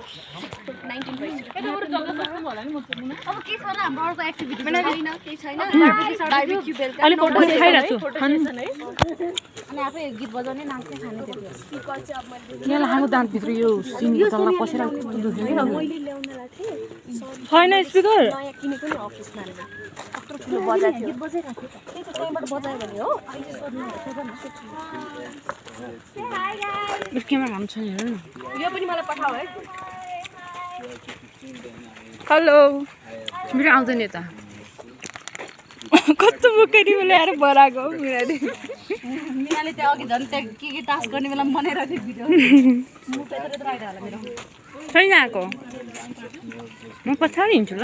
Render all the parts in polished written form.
19 भइसक्यो अब के छ र हाम्रो अर्को एक्टिभिटी छैन केही छैन बार्बिक्यू बेलुका अलि फोटो देखाइराछु अनि आफै गीत बजाउने नाच्ने खाने त्यति स्पिकर चाहिँ अब मैले यहाँ हाम्रो दाँत भित्र यो सिङको तलमा पसेर मैले ल्याउन राखेँ छैन स्पिकर नयाँ किनेको नि अफिसमा कत्रो ठुलो बजाएको थियो गीत बजाइराखेँ त्यही त त्यहीँबाट बजायो भने हो अहिले सोध्नु क्यामेरा काम छैन हेर्नु यो पनि मलाई पठाऊ है हेलो मेरो आउँदैन यता कस्तो बुकेरी ल्याएर बनाएको मिराले मिराले त्यहाँ अघि झन् त्यहाँ के टास्क गर्ने बेला बनाइरहेको थियो भिडियो म त्यत्रो आइरह होला मेरो छैन आएको म पछाडि हिँड्छु ल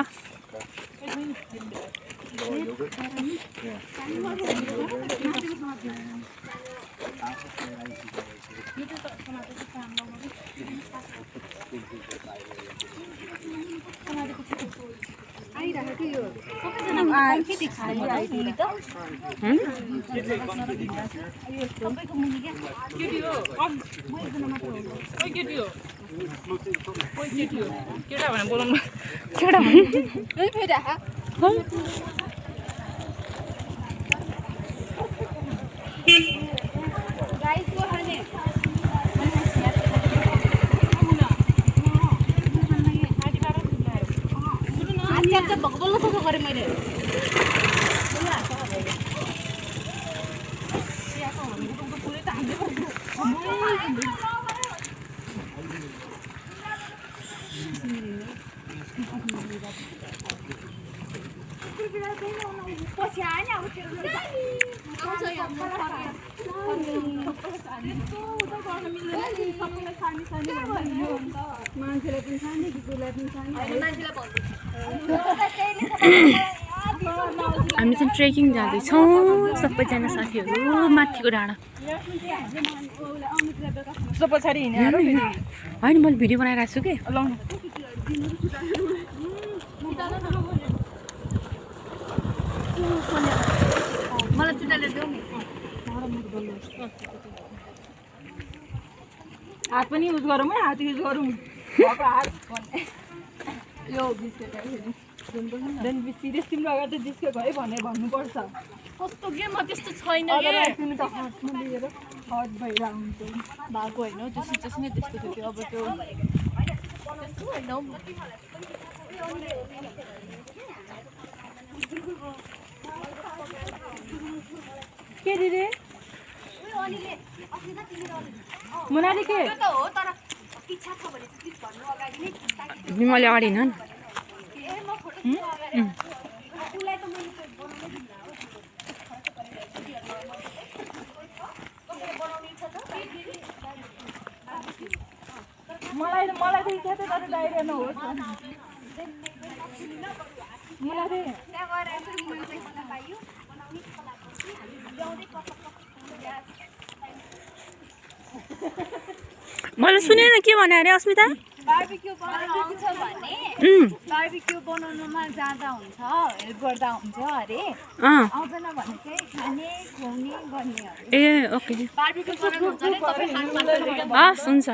आइरहेको थियो सबैजना कम्फी देख्छ आइदिनु त सबैको मुनि क्या केटी हो कोही केटी हो कोही केटी हो केटा भने बोलाउनु केटा भने फेरि बल्ल सफा गरेँ मैले हामी चाहिँ ट्रेकिङ जाँदैछौँ सबैजना साथीहरू माथिको डाँडा पछाडि होइन मैले भिडियो बनाइरहेको छु कि मलाई चुटाले देऊ नि हात पनि युज गरौँ है हात युज गरौँ यो बिस्केट देन सिरियस तिम्रो अगाडि त जिस्केको है भनेर भन्नुपर्छ कस्तो के म त्यस्तो छैन तिमी त हातमा लिएर हट भएर हुन्छ भएको होइन त्यो सिचुएसन नै त्यस्तो थियो अब त्यो होइन के दिदी मुनाले के मैले अगाडि हिँड मलाई त इच्छा थियो तर डाइरिया नहोस् मलाई मैले सुनेन के भने अरे अस्मिता बार्बिक्यू बनाउनु आउँछ भने बार्बिक्यू बनाउनुमा जाँदा हुन्छ हेल्प गर्दा हुन्छ अरे आउँदैन भने चाहिँ खाने खुवाउने गर्ने ए ओके बार्बिक्यू बनाउनु हुन्छ भने तपाईँ खानु हस् हुन्छ